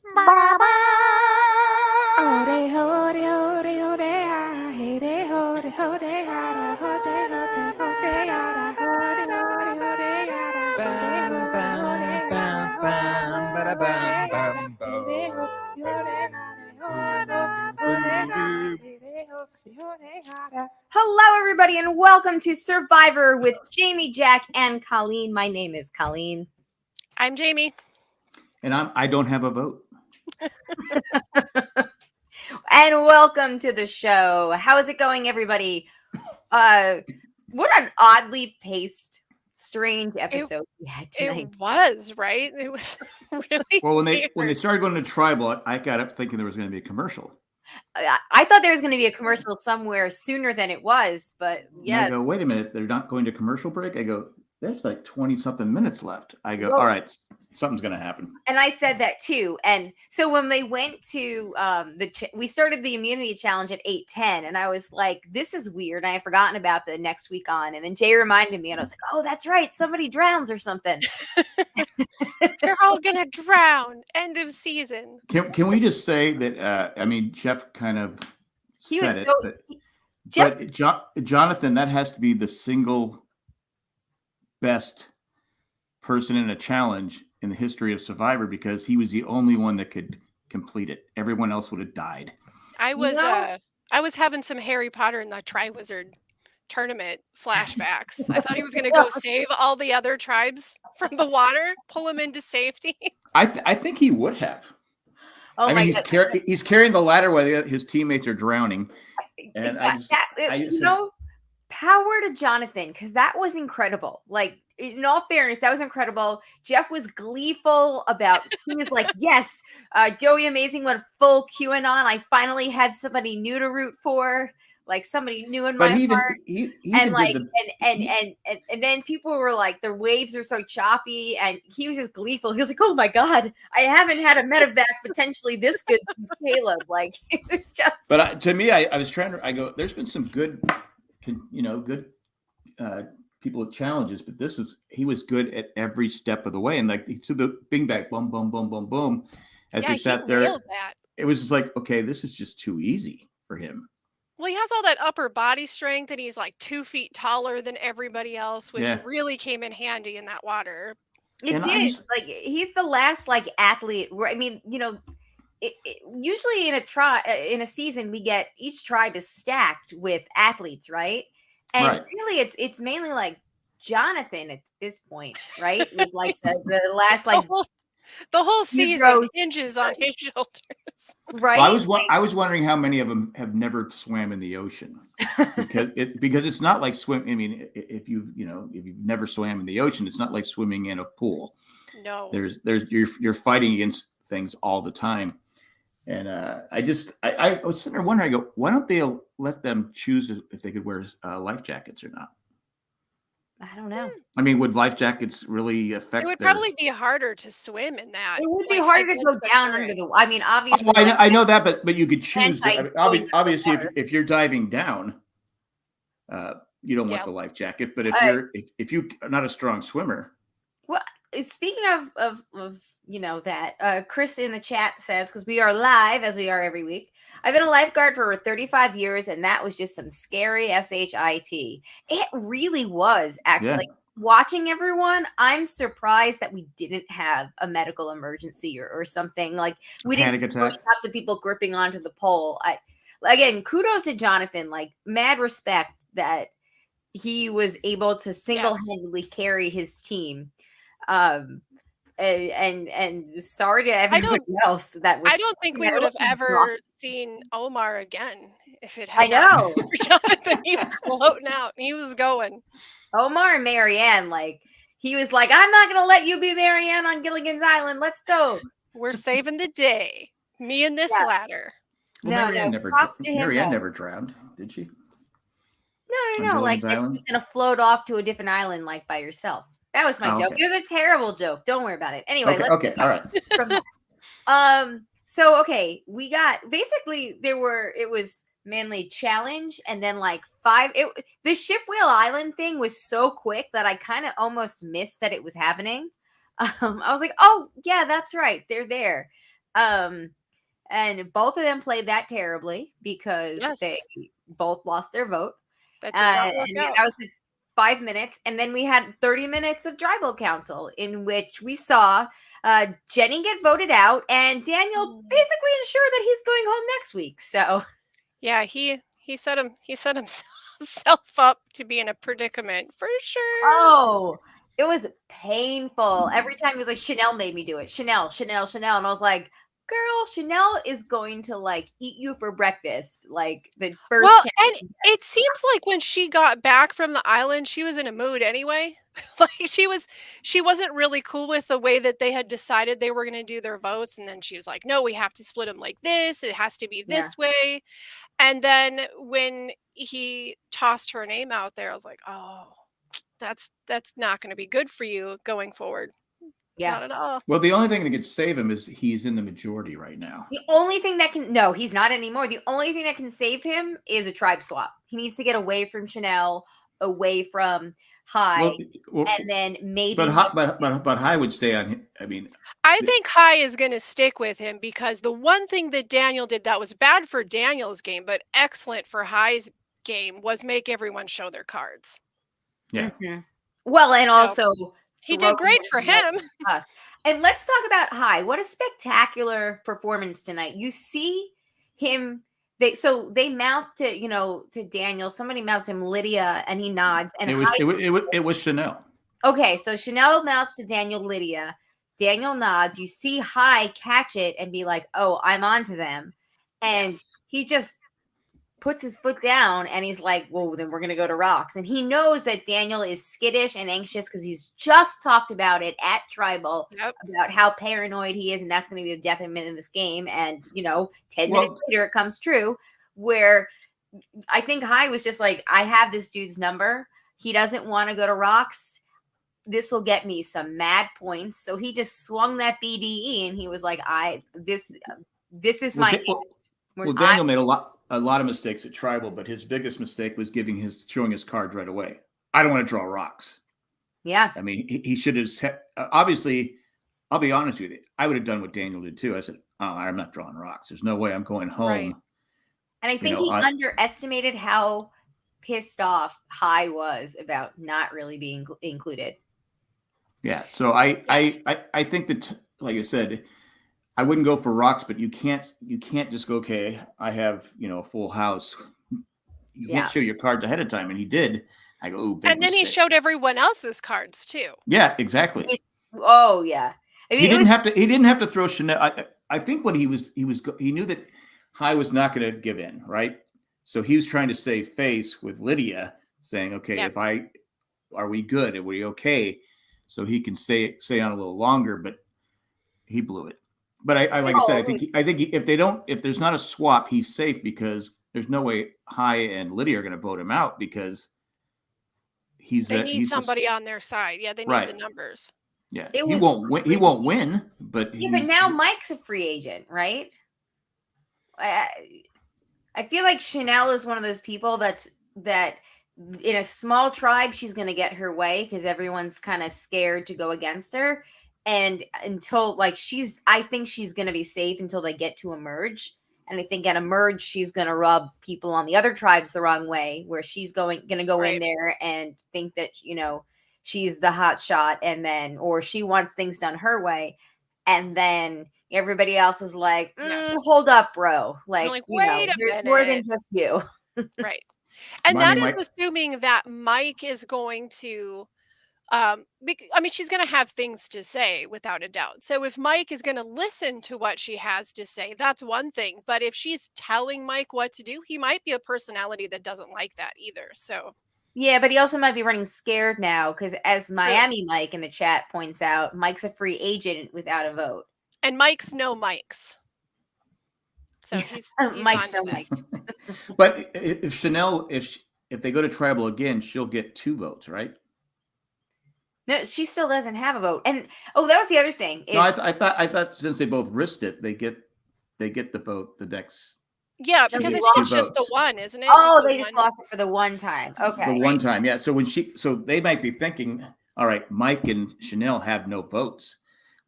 Hello, everybody, and welcome to Survivor with Jamie, Jack, and Colleen. My name is Colleen. I'm Jamie. And I don't have a vote. And welcome to the show. How is it going, everybody? What an oddly paced, strange episode we had tonight. It was, right? It was really Well, when weird. they started going to tribal, I got up thinking there was going to be a commercial. I thought there was going to be a commercial somewhere sooner than it was, but yeah. And I go, wait a minute, they're not going to commercial break? I go, there's like 20-something minutes left. I go, Whoa. all right, something's going to happen. And I said that too. And so when they went to we started the immunity challenge at 8:10, and I was like, this is weird. I had forgotten about the next week on. And then Jay reminded me, and I was like, oh, that's right. Somebody drowns or something. They're all gonna drown. End of season. Can we just say that? Jeff kind of said it, but Jonathan, that has to be the single best person in a challenge in the history of Survivor, because he was the only one that could complete it. Everyone else would have died. I was having some Harry Potter and the Triwizard tournament flashbacks. I thought he was gonna go save all the other tribes from the water, pull them into safety. I think he would have. Oh, he's carrying the ladder while his teammates are drowning. And power to Jonathan, because that was incredible. Like, in all fairness, that was incredible. Jeff was gleeful about, he was like, yes, Joey Amazing went full QAnon. I finally had somebody new to root for, like somebody new in my heart. And then people were like, the waves are so choppy, and he was just gleeful. He was like, oh my God, I haven't had a medevac potentially this good since Caleb. Like, it was just. But to me, I was trying to, I go, there's been some good people with challenges, but he was good at every step of the way. And like to the bing bang, boom, boom, boom, boom, boom. As he sat there, it was just like, okay, this is just too easy for him. Well, he has all that upper body strength, and he's like 2 feet taller than everybody else, which really came in handy in that water. It did. Like, he's the last like athlete. I mean, usually in a season, we get each tribe is stacked with athletes, right? And really, it's mainly like Jonathan at this point, right? It's like the last like the whole season hinges on his shoulders, right? Well, I was wondering how many of them have never swam in the ocean, because it's not like swim. I mean, if you've never swam in the ocean, it's not like swimming in a pool. No, you're fighting against things all the time. And I was sitting there wondering, I go, why don't they let them choose if they could wear life jackets or not? I don't know. I mean, would life jackets really affect? It would probably be harder to swim in that. It would be harder to go down under the. I mean, obviously. I know that, but you could choose. Obviously, if you're diving down, you don't want the life jacket. But if you're not a strong swimmer. Well, speaking of that Chris in the chat says, because we are live as we are every week, I've been a lifeguard for over 35 years, and that was just some scary shit. It really was, actually. Like, watching everyone, I'm surprised that we didn't have a medical emergency or something. Like, we didn't see shots of people gripping onto the pole. Again, kudos to Jonathan. Like, mad respect that he was able to single-handedly carry his team. And sorry to everybody else that was. I don't think we would have ever seen Omar again if it had. I know. Jonathan, he was floating out. He was going. Omar and Marianne, like, he was like, I'm not going to let you be Marianne on Gilligan's Island. Let's go. We're saving the day. Me and this ladder. Well, Marianne never drowned, did she? No. Like, she's going to float off to a different island, like, by yourself. That was my joke. Okay. It was a terrible joke. Don't worry about it. Anyway, all right. So we got basically it was mainly challenge, and then like the Ship Whale Island thing was so quick that I kind of almost missed that it was happening. I was like, oh yeah, that's right, they're there. And both of them played that terribly because they Yes. both lost their vote. That did not work And out. that was like 5 minutes. And then we had 30 minutes of tribal council in which we saw Jenny get voted out and Daniel basically ensure that he's going home next week. So yeah, he set himself up to be in a predicament for sure. oh, it was painful. Every time he was like, Chanel made me do it. Chanel. And I was like, girl, Chanel is going to like eat you for breakfast. Like the first Well, chance and she it gets. seems like when she got back from the island, she was in a mood anyway. Like she wasn't really cool with the way that they had decided they were going to do their votes, and then she was like, "No, we have to split them like this. It has to be Yeah. this way." And then when he tossed her name out there, I was like, "Oh, that's not going to be good for you going forward." Yeah. Not at all. Well, the only thing that could save him is he's in the majority right now. The only thing that can, no, he's not anymore. The only thing that can save him is a tribe swap. He needs to get away from Chanel, away from High, and then maybe. But High would stay on him. I mean, I think High is going to stick with him because the one thing that Daniel did that was bad for Daniel's game, but excellent for High's game was make everyone show their cards. Yeah. Mm-hmm. Well, and also he did great for him. And let's talk about High. What a spectacular performance tonight. You see him. They mouth to Daniel. Somebody mouths him Lydia, and he nods. And it was Chanel. Okay, so Chanel mouths to Daniel Lydia. Daniel nods. You see High catch it and be like, "Oh, I'm onto them," and he just puts his foot down and he's like, "Whoa, then we're gonna go to rocks." And he knows that Daniel is skittish and anxious because he's just talked about it at Tribal about how paranoid he is, and that's gonna be the death of him in this game. And 10 minutes later, it comes true. Where I think High was just like, "I have this dude's number. He doesn't want to go to rocks. This will get me some mad points." So he just swung that BDE and he was like, this is my hand." Well, Daniel made a lot of mistakes at Tribal, but his biggest mistake was showing his cards right away. I don't want to draw rocks. Yeah. I mean, he should have obviously, I'll be honest with you. I would have done what Daniel did too. I said, "Oh, I'm not drawing rocks. There's no way I'm going home." Right. And I think he underestimated how pissed off High was about not really being included. Yeah. So I think that, like I said, I wouldn't go for rocks, but you can't just go, okay, I have, a full house. You can't show your cards ahead of time. And he did. I go, ooh, big and then mistake. He showed everyone else's cards too. Yeah, exactly. Yeah. I mean, he didn't have to throw Chanel. I think when he knew that High was not going to give in, right? So he was trying to save face with Lydia, saying, okay, are we good? Are we okay? So he can stay on a little longer, but he blew it. But I think if there's not a swap, he's safe because there's no way High and Lydia are going to vote him out because they need somebody on their side. Yeah, they need the numbers. Yeah, he won't win, but but now Mike's a free agent, right? I feel like Chanel is one of those people that in a small tribe she's going to get her way because everyone's kind of scared to go against her. And until I think she's going to be safe until they get to Emerge. And I think at Emerge, she's going to rub people on the other tribes the wrong way, where she's going to go in there and think that, she's the hot shot or she wants things done her way. And then everybody else is like, hold up, bro. Like wait a there's minute. more than just you. Right. And that is assuming that Mike is going to, she's going to have things to say without a doubt. So if Mike is going to listen to what she has to say, that's one thing. But if she's telling Mike what to do, he might be a personality that doesn't like that either. So. Yeah, but he also might be running scared now because as Miami Mike in the chat points out, Mike's a free agent without a vote. And Mike's no Mike's. So he's Mike's no Mike's. But if Chanel, if they go to Tribal again, she'll get 2 votes, right? No, she still doesn't have a vote. And that was the other thing. No, I thought since they both risked it, they get the vote the next. Yeah, because it's just the one, isn't it? Oh, they just lost it for the one time. Okay. The one time, yeah. So so they might be thinking, all right, Mike and Chanel have no votes.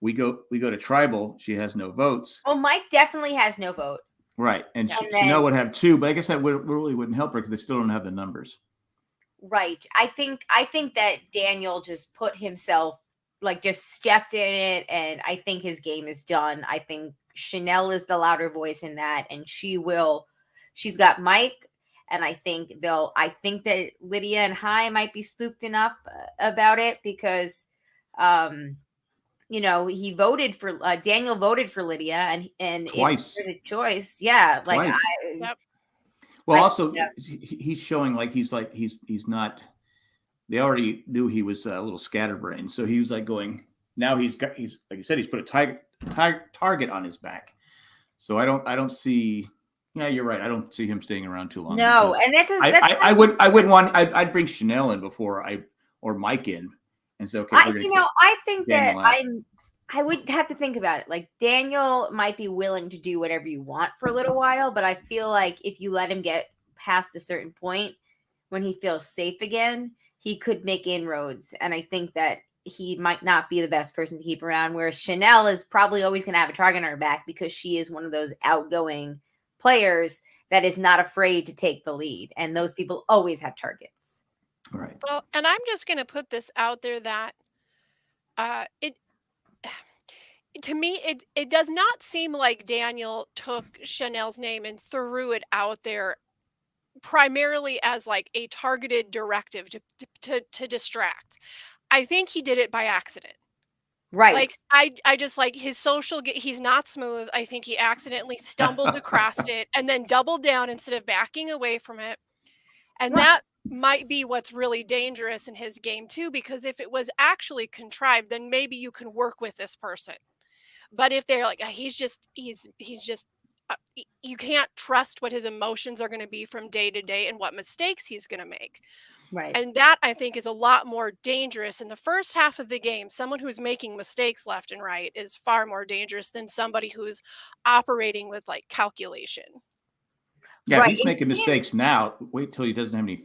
We go to tribal. She has no votes. Well, Mike definitely has no vote. Right, and Chanel would have 2, but I guess that really wouldn't help her because they still don't have the numbers. Right. I think that Daniel just put himself, like, just stepped in it, and I think his game is done. I think Chanel is the louder voice in that, and she's got Mike, and I think that Lydia and Hai might be spooked enough about it because he voted for Daniel voted for Lydia, and twice. If a choice, yeah, twice. Yep. Well, also he's showing he's not. They already knew he was a little scatterbrained, so he was like going. Now he's like you said, he's put a target on his back. So I don't see. Yeah, you're right. I don't see him staying around too long. No, and I'd bring Chanel in before or Mike in, and so okay. I think that I would have to think about it. Like, Daniel might be willing to do whatever you want for a little while, but I feel like if you let him get past a certain point when he feels safe again, he could make inroads. And I think that he might not be the best person to keep around, whereas Chanel is probably always going to have a target on her back because she is one of those outgoing players that is not afraid to take the lead. And those people always have targets. Right. Well, and I'm just going to put this out there that to me, it does not seem like Daniel took Chanel's name and threw it out there primarily as like a targeted directive to distract. I think he did it by accident. Right. Like I just like his he's not smooth. I think he accidentally stumbled across it and then doubled down instead of backing away from it. And that might be what's really dangerous in his game too, because if it was actually contrived, then maybe you can work with this person. But if they're like, he's just, you can't trust what his emotions are going to be from day to day and what mistakes he's going to make. Right. And that, I think, is a lot more dangerous. In the first half of the game, someone who's making mistakes left and right is far more dangerous than somebody who's operating with like calculation. Yeah, right. If he's making mistakes now, wait till he doesn't have any.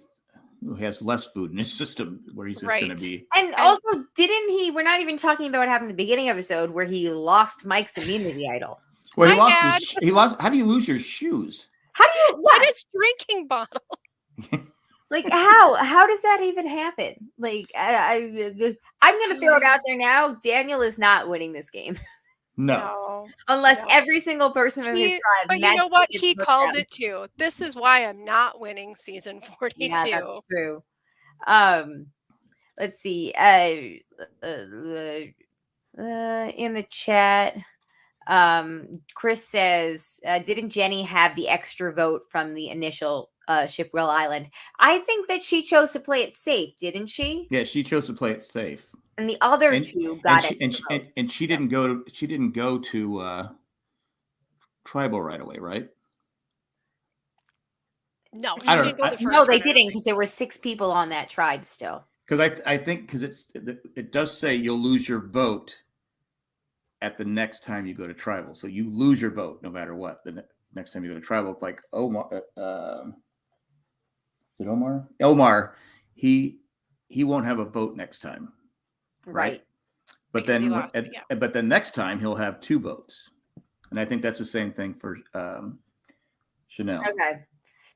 He has less food in his system where he's just going to be. And also, didn't he? We're not even talking about what happened at the beginning of the episode where he lost Mike's immunity idol. Well, he lost. How do you lose your shoes? How do you? What is drinking bottle? Like, how does that even happen? Like, I'm going to throw it out there now. Daniel is not winning this game. No. Unless every single person in his tribe. But you know what? He called it too. This is why I'm not winning season 42. Yeah, that's true. Let's see. In the chat, Chris says, didn't Jenny have the extra vote from the initial Shipwell Island? I think that she chose to play it safe, didn't she? Yeah, she chose to play it safe. And the other two got it. And she didn't go to tribal right away, right? No, she didn't go the first. No, they didn't, because there were 6 people on that tribe still. Because I think it does say you'll lose your vote at the next time you go to tribal. So you lose your vote no matter what. The next time you go to tribal, it's like Omar. Is it Omar? Omar, he won't have a vote next time. Right. But then, but then next time he'll have 2 votes, and I think that's the same thing for Chanel. Okay,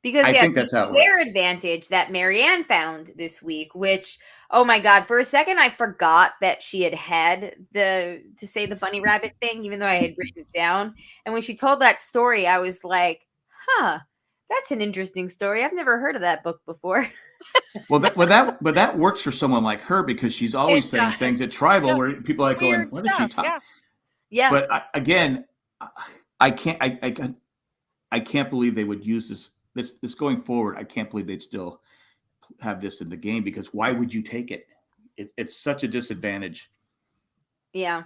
because I think that's how their advantage that Marianne found this week. Which, oh my God, for a second I forgot that she had to say the bunny rabbit thing, even though I had written it down. And when she told that story, I was like, "Huh, that's an interesting story. I've never heard of that book before." Well, that works for someone like her because she's always saying things at tribal where people are like going, "What is she talking?" Yeah. But I can't believe they would use this going forward. I can't believe they'd still have this in the game because why would you take it? It's such a disadvantage. Yeah.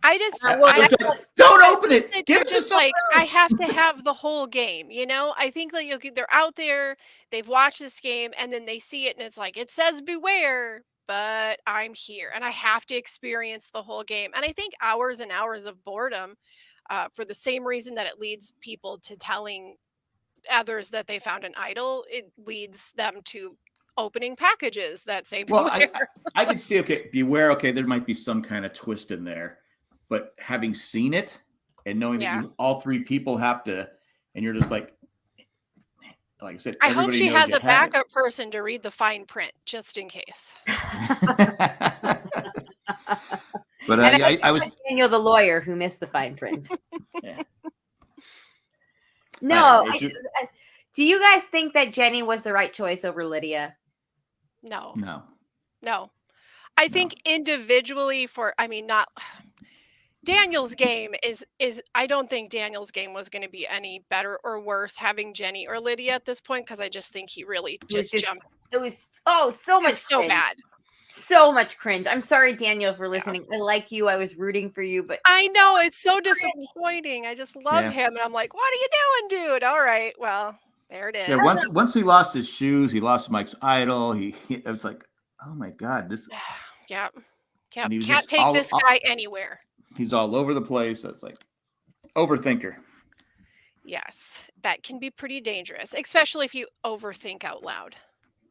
Don't open it. Give it to someone else. I have to have the whole game, you know? I think like they're out there, they've watched this game, and then they see it, and it's like, it says beware, but I'm here, and I have to experience the whole game. And I think hours and hours of boredom, for the same reason that it leads people to telling others that they found an idol, it leads them to opening packages that say beware. Well, I can see, beware, there might be some kind of twist in there. but having seen it and knowing that all three people have to, and you're just like I said, I hope she has a backup person to read the fine print just in case. But I was Daniel, the lawyer, who missed the fine print. Yeah. No, do you guys think that Jenny was the right choice over Lydia? No. I think individually not Daniel's game is I don't think Daniel's game was going to be any better or worse having Jenny or Lydia at this point, because I just think he really just jumped. It was so much so bad. So much cringe. I'm sorry, Daniel, for listening. I like you. I was rooting for you, but I know it's so disappointing. I just love him, and I'm like, what are you doing, dude? All right, well, there it is. Yeah, once he lost his shoes, he lost Mike's idol. He I was like, oh my god, this. Yeah, can't take this guy anywhere. He's all over the place. That's like overthinker. Yes, that can be pretty dangerous, especially if you overthink out loud.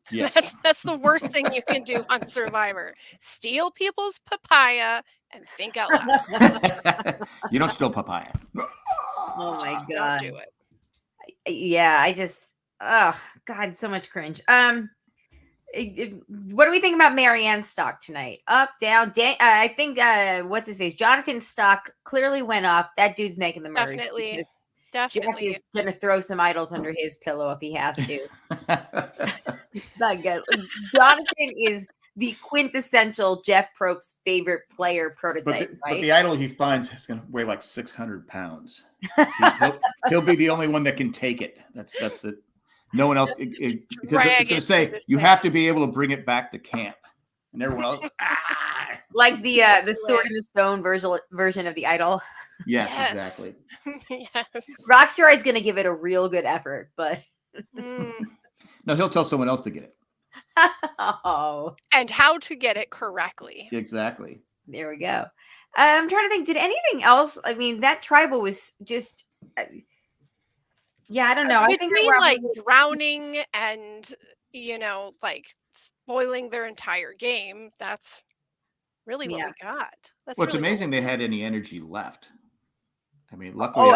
Yes. That's the worst thing you can do on Survivor. Steal people's papaya and think out loud. You don't steal papaya. Oh my god. Don't do it. Yeah, I just god, so much cringe. What do we think about Marianne's stock tonight? Up, down? I think what's his face? Jonathan's stock clearly went up. That dude's making the merge. Definitely. Jeff is gonna throw some idols under his pillow if he has to. Not good. Jonathan is the quintessential Jeff Probst's favorite player prototype, right? But the idol he finds is going to weigh like 600 pounds. He'll be the only one that can take it. That's it. No one else, because it's going to say you have to be able to bring it back to camp, and everyone else, like the Sword in the Stone version of the idol. Yes, exactly. Yes. Rockstar is going to give it a real good effort, but no, he'll tell someone else to get it. Oh. And how to get it correctly. Exactly. There we go. I'm trying to think, did anything else? I mean, that tribal was just I don't know. I think like drowning and like spoiling their entire game, that's really what we got. That's it's really amazing they had any energy left. I mean, luckily.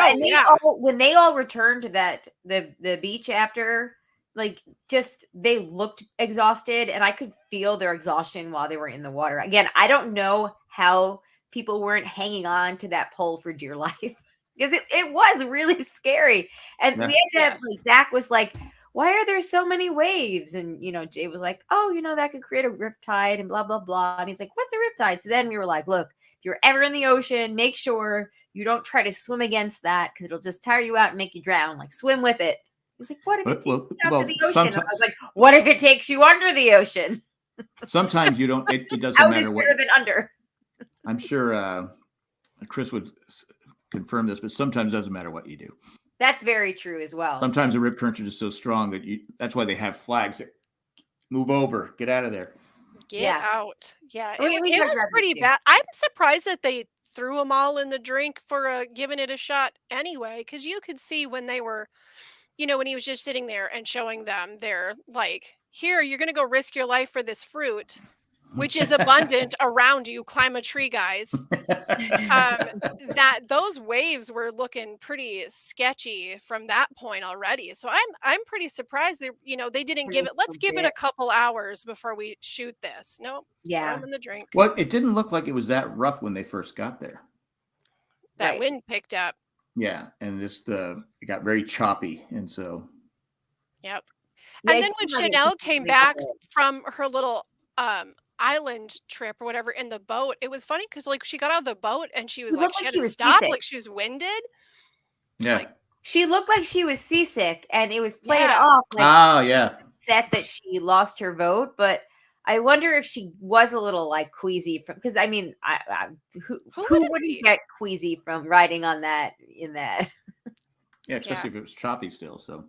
When they all returned to the beach after, like, just they looked exhausted, and I could feel their exhaustion while they were in the water. Again, I don't know how people weren't hanging on to that pole for dear life, because it was really scary. And we had to have, like, Zach was like, why are there so many waves? And, Jay was like, oh, that could create a riptide and blah, blah, blah. And he's like, what's a riptide? So then we were like, look, if you're ever in the ocean, make sure you don't try to swim against that, because it'll just tire you out and make you drown. Like, swim with it. He's like, what if it takes you out to the ocean? And I was like, what if it takes you under the ocean? Sometimes you don't, it doesn't matter what. Than under. I'm sure Chris would confirm this, but sometimes it doesn't matter what you do. That's very true as well. Sometimes the rip currents are just so strong that that's why they have flags that move over, get out of there. Get out. Yeah, it was pretty bad. I'm surprised that they threw them all in the drink for giving it a shot anyway, because you could see when they were, when he was just sitting there and showing them, they're like, here, you're going to go risk your life for this fruit, which is abundant around you. Climb a tree, guys. That those waves were looking pretty sketchy from that point already. So I'm pretty surprised they didn't give it. Let's give it a couple hours before we shoot this. Nope. Yeah. Throw 'em in the drink. Well, it didn't look like it was that rough when they first got there. That wind picked up. Yeah, and just it got very choppy, and so. Yep. And then when Chanel came back from her little island trip or whatever in the boat, it was funny because, like, she got out of the boat and she was like, she had to stop, like she was winded. Yeah. Like, she looked like she was seasick, and it was played off like set that she lost her vote, but I wonder if she was a little like queasy because I mean, who wouldn't get queasy from riding on that in that? Yeah, especially if it was choppy still. So.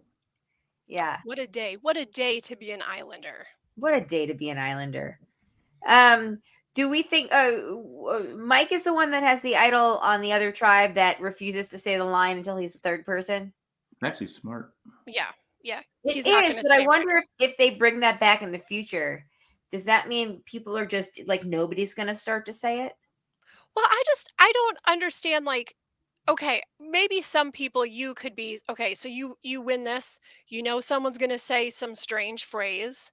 Yeah. What a day! What a day to be an islander. What a day to be an islander. Do we think Mike is the one that has the idol on the other tribe that refuses to say the line until he's the third person? Actually, smart. Yeah. It is, but I wonder if they bring that back in the future. Does that mean people are just like nobody's going to start to say it? Well, I don't understand, like, okay, maybe some people you could be okay, so you win this, someone's gonna say some strange phrase.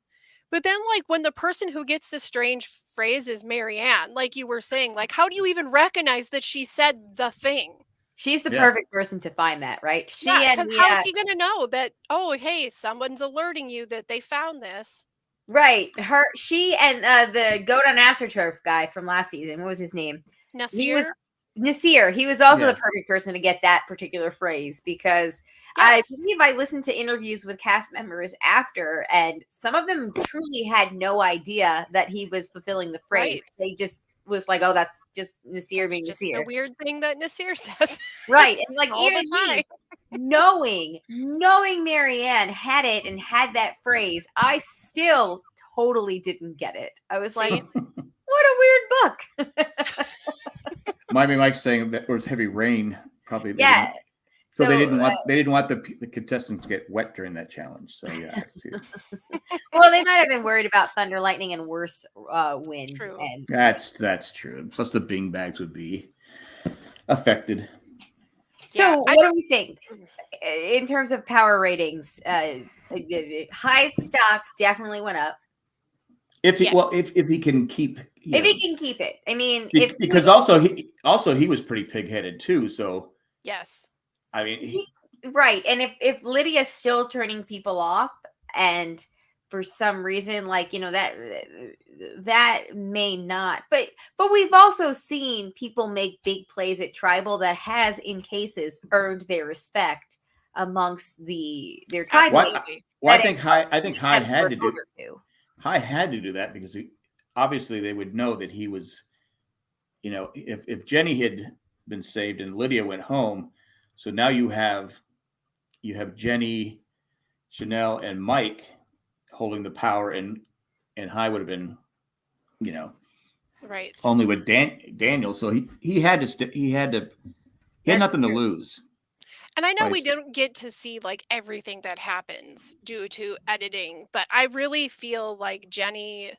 But then, like, when the person who gets the strange phrase is Marianne, like you were saying, like, how do you even recognize that she said the thing? She's the perfect person to find that, right? Yeah, She and because how's he gonna know that, oh, hey, someone's alerting you that they found this? right. She and the goat on AstroTurf guy from last season. What was his name? He was Nasir? Nasir. He was also Yeah. the perfect person to get that particular phrase because I Yes. believe I listened to interviews with cast members after, and some of them truly had no idea that he was fulfilling the phrase. Right. They just was like, "Oh, that's just Nasir That's being just the Nasir." weird thing that Nasir says Right. And like all even the time. me, knowing Marianne had it and had that phrase, I still totally didn't get it. I was like, See? what a weird book. Miami Mike's saying that there was heavy rain. Probably. Yeah. So they didn't want the contestants to get wet during that challenge. So yeah, I see it. Well, they might have been worried about thunder, lightning, and worse wind. True. And That's true. Plus the Bing bags would be affected. so, what do we think in terms of power ratings? High stock definitely went up. If he can keep, he can keep it. I mean, because also he was pretty pig-headed too. So yes. I mean, right. And if Lydia's still turning people off, and for some reason, like, that may not, but we've also seen people make big plays at Tribal that has, in cases, earned their respect amongst their time. I think High had to do. High had to do that because obviously they would know that he was, if Jenny had been saved and Lydia went home. So now you have Jenny, Chanel, and Mike holding the power, and High would have been, right, only with Daniel. So he had nothing to lose. And I know we don't get to see like everything that happens due to editing, but I really feel like Jenny,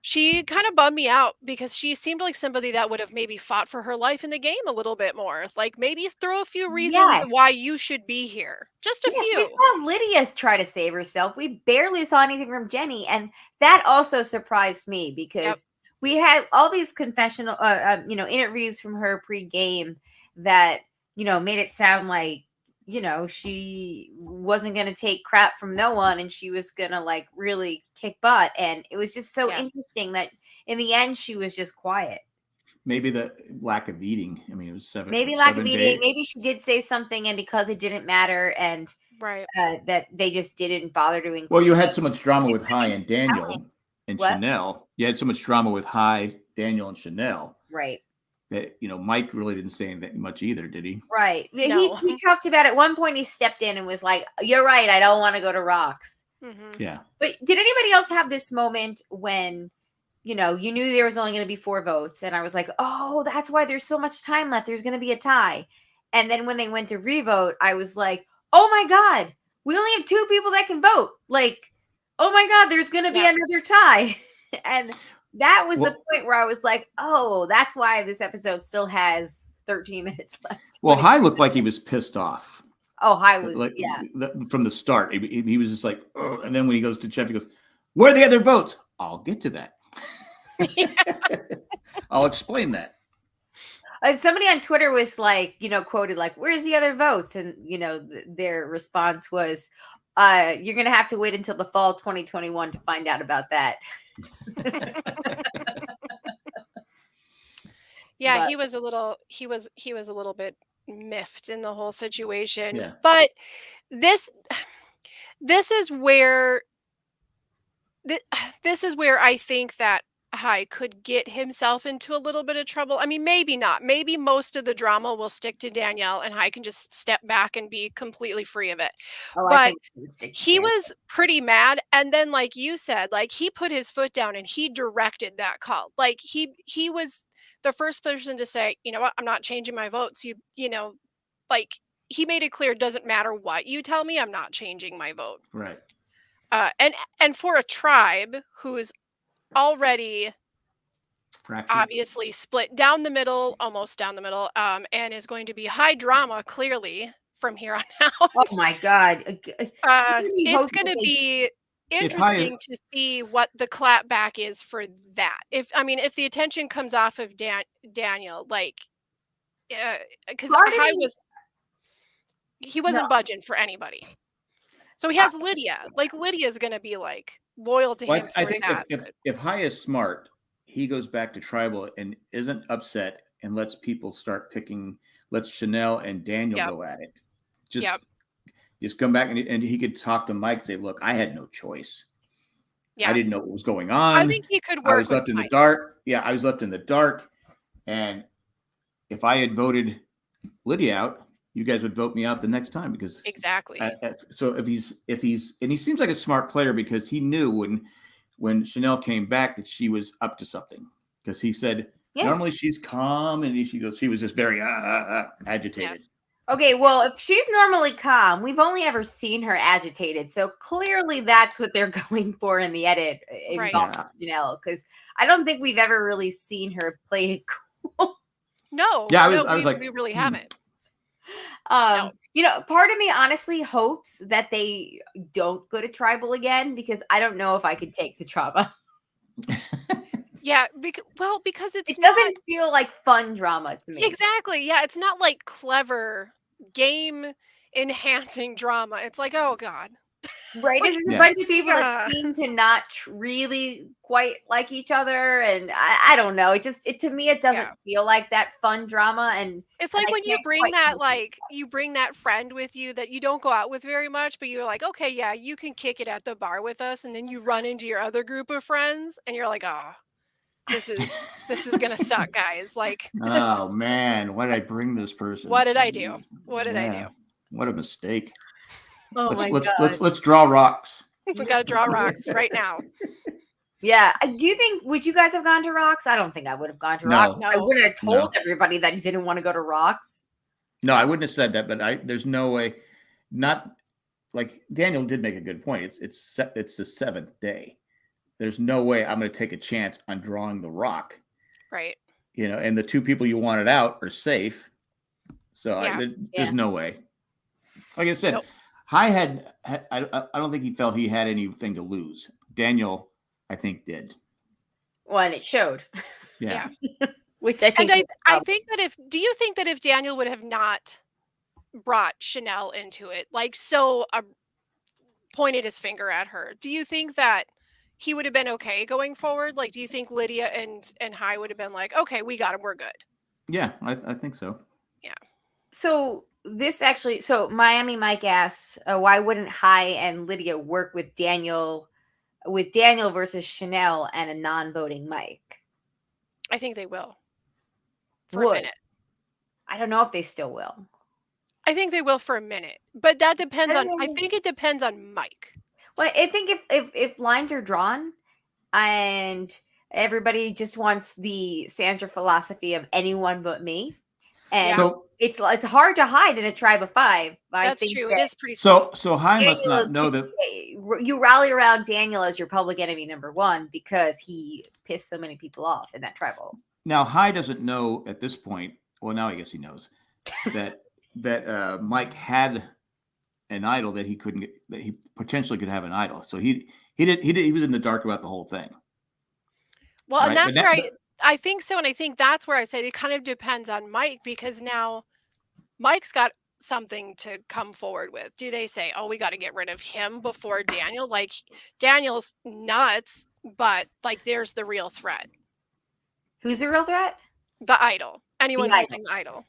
she kind of bummed me out because she seemed like somebody that would have maybe fought for her life in the game a little bit more. Like maybe throw a few reasons why you should be here. Just a few. We saw Lydia try to save herself. We barely saw anything from Jenny. And that also surprised me because we had all these confessional, interviews from her pre-game that, made it sound like, she wasn't going to take crap from no one and she was going to like really kick butt. And it was just so interesting that in the end, she was just quiet. Maybe the lack of eating. I mean, it was lack of eating. Maybe she did say something and because it didn't matter and that they just didn't bother doing. Well, you had so much drama with High and Daniel and Chanel. You had so much drama with High, Daniel, and Chanel. Right. That, Mike really didn't say anything much either, did he? Right. No. He talked about at one point he stepped in and was like, "You're right. I don't want to go to Rocks." Mm-hmm. Yeah. But did anybody else have this moment when, you knew there was only going to be 4 votes and I was like, "Oh, that's why there's so much time left. There's going to be a tie." And then when they went to revote, I was like, "Oh my God, we only have 2 people that can vote." Like, "Oh my God, there's going to be another tie." And that was the point where I was like, "Oh, that's why this episode still has 13 minutes left." Well, High looked like he was pissed off. Oh, High was, from the start. He was just like, oh. And then when he goes to Jeff, he goes, "Where are the other votes?" "I'll get to that." I'll explain that. Somebody on Twitter was like, quoted like, "Where's the other votes?" And, their response was, "You're going to have to wait until the fall 2021 to find out about that." Yeah, he was a little bit miffed in the whole situation. Yeah. But this is where I think that High could get himself into a little bit of trouble. I mean, maybe not. Maybe most of the drama will stick to Danielle and High can just step back and be completely free of it. But he was pretty mad. And then, like you said, like he put his foot down and he directed that call. Like he was the first person to say, "You know what? I'm not changing my votes." Like he made it clear it doesn't matter what you tell me, I'm not changing my vote. Right. And for a tribe who is already Fractured. Obviously split down the middle, almost down the middle, and is going to be high drama clearly from here on out. Oh my God. It's going to be interesting to see what the clapback is for that. If the attention comes off of Daniel, like, because he wasn't budging for anybody. So he has Lydia. Like, Lydia's going to be like loyal to him. I think if High is smart, he goes back to tribal and isn't upset and lets people start picking. Lets Chanel and Daniel go at it. Just come back and he could talk to Mike and say, "Look, I had no choice. I didn't know what was going on. I think he could work. I was left in the dark. Yeah, I was left in the dark. And if I had voted Lydia out, you guys would vote me out the next time because exactly. So if he's and he seems like a smart player because he knew when Chanel came back that she was up to something because he said normally she's calm and she was just very agitated. Yes. Okay, well, if she's normally calm, we've only ever seen her agitated. So clearly that's what they're going for in the edit involving Chanel, because I don't think we've ever really seen her play it cool. No. Yeah, I was like, we really haven't. No. Part of me honestly hopes that they don't go to tribal again because I don't know if I could take the trauma. Yeah, because it doesn't feel like fun drama to me. Exactly. Yeah, it's not like clever game enhancing drama. It's like, oh God. Right. This is a bunch of people that seem to not really quite like each other. And I don't know. To me, it doesn't feel like that fun drama. And it's like when you bring that friend with you that you don't go out with very much, but you're like, okay, yeah, you can kick it at the bar with us. And then you run into your other group of friends and you're like, oh, this is going to suck, guys. Like, oh man, why did I bring this person? What did I do? What did I do? What a mistake. Oh let's draw rocks. We got to draw rocks right now. Yeah. Would you guys have gone to Rocks? I don't think I would have gone to Rocks. No. I wouldn't have told everybody that you didn't want to go to Rocks. No, I wouldn't have said that, but there's no way. Not like Daniel did make a good point. It's the seventh day. There's no way I'm going to take a chance on drawing the rock. Right. And the two people you wanted out are safe. So there's no way. Like I said, High I don't think he felt he had anything to lose. Daniel, I think, did. Well, and it showed. Yeah. Which I think. And I think that do you think that if Daniel would have not brought Chanel into it, like pointed his finger at her, do you think that he would have been okay going forward? Like, do you think Lydia and High would have been like, okay, we got him, we're good? Yeah, I think so. Yeah. So Miami Mike asks, why wouldn't High and Lydia work with Daniel versus Chanel and a non-voting Mike? I think they will. For a minute. I don't know if they still will. I think they will for a minute, but that depends I think it depends on Mike. Well, I think if lines are drawn and everybody just wants the Sandra philosophy of anyone but me, and it's hard to hide in a tribe of five. That's true. It is pretty. So High must not know that you rally around Daniel as your public enemy number one because he pissed so many people off in that tribal. Now High doesn't know at this point. Well, now I guess he knows that Mike had an idol that he couldn't get, that he potentially could have an idol. So he was in the dark about the whole thing. Well, right? And that's where I think so. And I think that's where I said it kind of depends on Mike, because now Mike's got something to come forward with. Do they say, oh, we got to get rid of him before Daniel? Like, Daniel's nuts, but like, there's the real threat. Who's the real threat? The idol. Anyone holding the idol.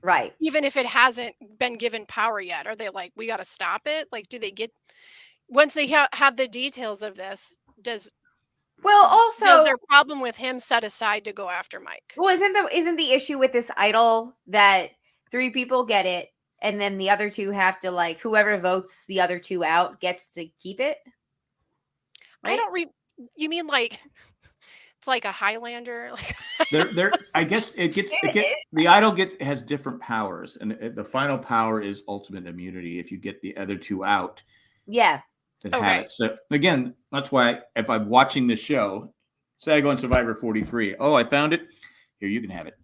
Right. Even if it hasn't been given power yet, are they like, we got to stop it? Like, do they get, once they have the details of this, does their problem with him set aside to go after Mike? Well, isn't the issue with this idol that 3 people get it and then the other 2 have to, like, whoever votes the other 2 out gets to keep it? Right? You mean like it's like a Highlander? Like I guess the idol has different powers, and the final power is ultimate immunity if you get the other 2 out. Yeah. That have it. So again, that's why if I'm watching the show, SAG on Survivor 43. Oh, I found it. Here, you can have it.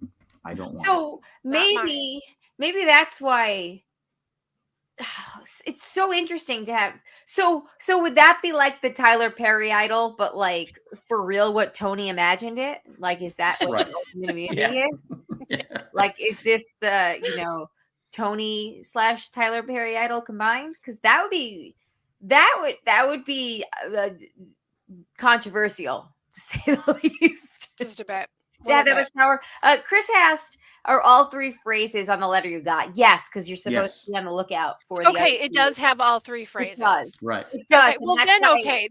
I don't want it. So maybe that's why it's so interesting to have. So would that be like the Tyler Perry Idol, but like for real, what Tony imagined it? Like, is that what the ultimate immunity is? Yeah. Like, is this the Tony / Tyler Perry Idol combined? Because that would be controversial, to say the least. Just a bit. To have that much power. Chris asked, are all 3 phrases on the letter you got? Yes, because you're supposed to be on the lookout for the Okay, it does have all 3 phrases. It does. Right. It does. Okay, well,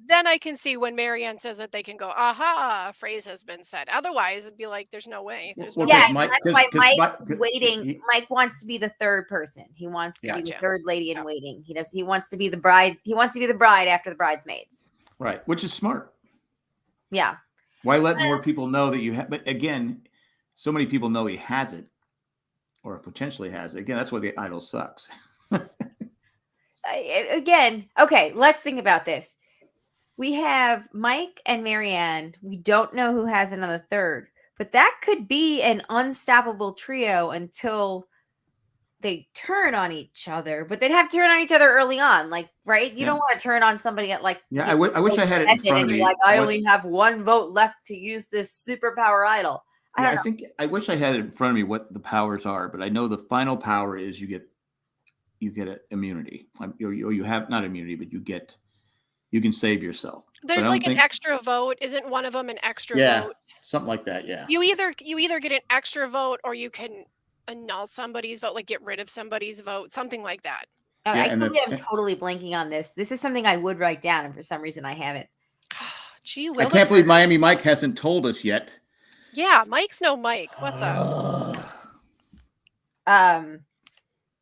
then I can see when Marianne says that they can go, aha, a phrase has been said. Otherwise, it'd be like, there's no way. There's no way. That's why Mike wants to be the 3rd person. He wants to be the 3rd lady in waiting. He wants to be the bride. He wants to be the bride after the bridesmaids. Right, which is smart. Yeah. Why let more people know that you have? But again, so many people know he has it, or potentially has it. Again, that's why the idol sucks. Again, okay, let's think about this. We have Mike and Marianne. We don't know who has another 3rd, but that could be an unstoppable trio until they turn on each other. But they'd have to turn on each other early on, like, right? You don't want to turn on somebody at like. Yeah, I wish I had it in front of me. Like, I only have 1 vote left to use this superpower idol. I wish I had it in front of me what the powers are, but I know the final power is you get immunity. You have not immunity, but you can save yourself. There's like an extra vote. Isn't one of them an extra vote? Something like that. Yeah. You either get an extra vote or you can annul somebody's vote, like get rid of somebody's vote, something like that. Oh, I'm totally blanking on this. This is something I would write down, and for some reason I haven't. Gee, I can't believe Miami Mike hasn't told us yet. Yeah, Mike's no Mike. What's up?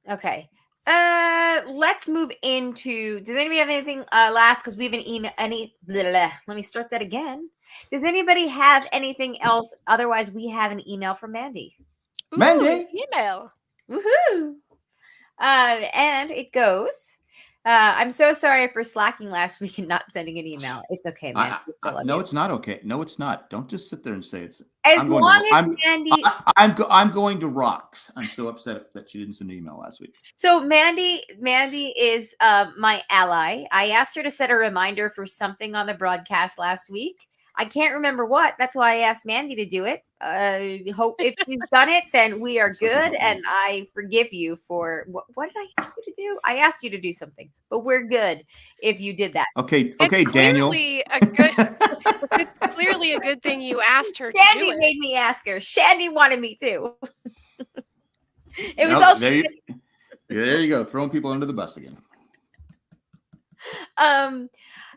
Okay. Let's move into. Does anybody have anything last? Because we have an email. Let me start that again. Does anybody have anything else? Otherwise, we have an email from Mandy. Ooh, Mandy email. Woohoo! And it goes. I'm so sorry for slacking last week and not sending an email. It's okay, man. No, it's not okay. No, it's not. Don't just sit there and say it's. Mandy. I'm going to rocks. I'm so upset that she didn't send an email last week. So Mandy is my ally. I asked her to set a reminder for something on the broadcast last week. I can't remember what. That's why I asked Mandy to do it. Hope if she's done it, then we are good, and I forgive you for what did I ask you to do? I asked you to do something, but we're good if you did that. Okay, Daniel. It's clearly a good thing you asked her. Shandy made me ask her. Shandy wanted me to. It was also. There you go, throwing people under the bus again.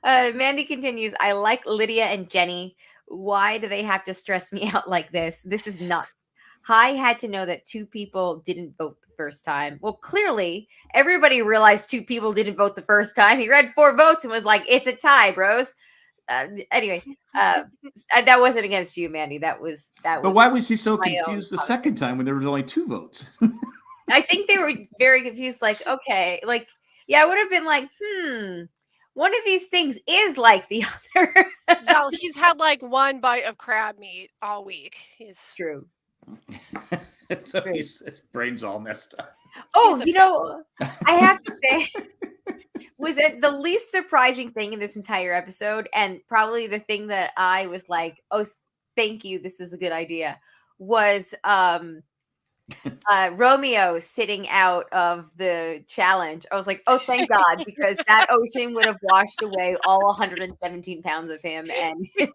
Mandy continues, I like Lydia and Jenny. Why do they have to stress me out like this? This is nuts. I had to know that 2 people didn't vote the first time. Well, clearly, everybody realized 2 people didn't vote the first time. He read 4 votes and was like, it's a tie, bros. Anyway, that wasn't against you, Mandy. That was. But why was he so confused the second time when there was only 2 votes? I think they were very confused. Like, okay, like, yeah, I would have been like, one of these things is like the other. No, he's had like 1 bite of crab meat all week. It's true. So his brain's all messed up. Oh, I have to say, was it the least surprising thing in this entire episode, and probably the thing that I was like, oh, thank you, this is a good idea, was Romeo sitting out of the challenge. I was like, oh, thank God, because that ocean would have washed away all 117 pounds of him, and thank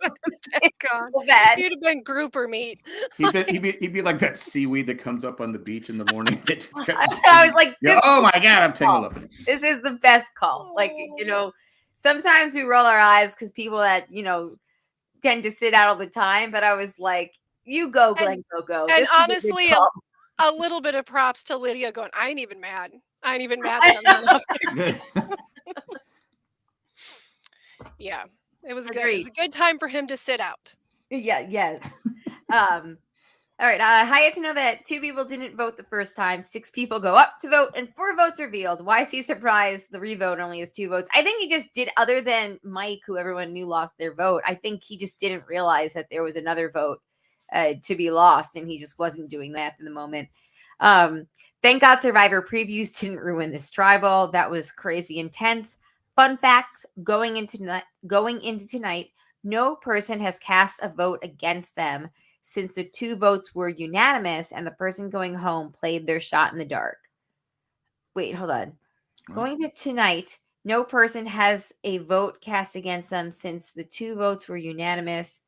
God, he'd have been grouper meat. He'd be like that seaweed that comes up on the beach in the morning. I was like, oh my God, I'm tangled up. This is the best call. Like, sometimes we roll our eyes because people that tend to sit out all the time, but I was like, you go, Glenn Coco. And honestly, a little bit of props to Lydia going, I ain't even mad that I'm not up here. Yeah, it was good. It was a good time for him to sit out. Yeah, yes. All right. Hiya to know that 2 people didn't vote the first time. 6 people go up to vote, and 4 votes revealed. Why is he surprised the revote only has 2 votes? I think he just did, other than Mike, who everyone knew lost their vote. I think he just didn't realize that there was another vote to be lost, and he just wasn't doing that in the moment. Thank God Survivor previews didn't ruin this tribal. That was crazy intense. Fun fact: going into tonight, no person has cast a vote against them, since the 2 votes were unanimous and the person going home played their shot in the dark. Wait, hold on. What? Going to tonight, no person has a vote cast against them, since the 2 votes were unanimous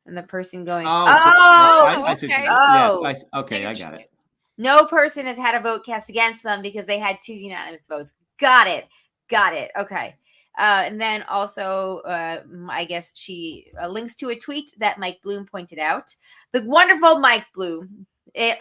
and the person going. I see. Okay. Yes, I got it. No person has had a vote cast against them because they had 2 unanimous votes. Got it. Okay. And then also, I guess she links to a tweet that Mike Bloom pointed out. The wonderful Mike Bloom,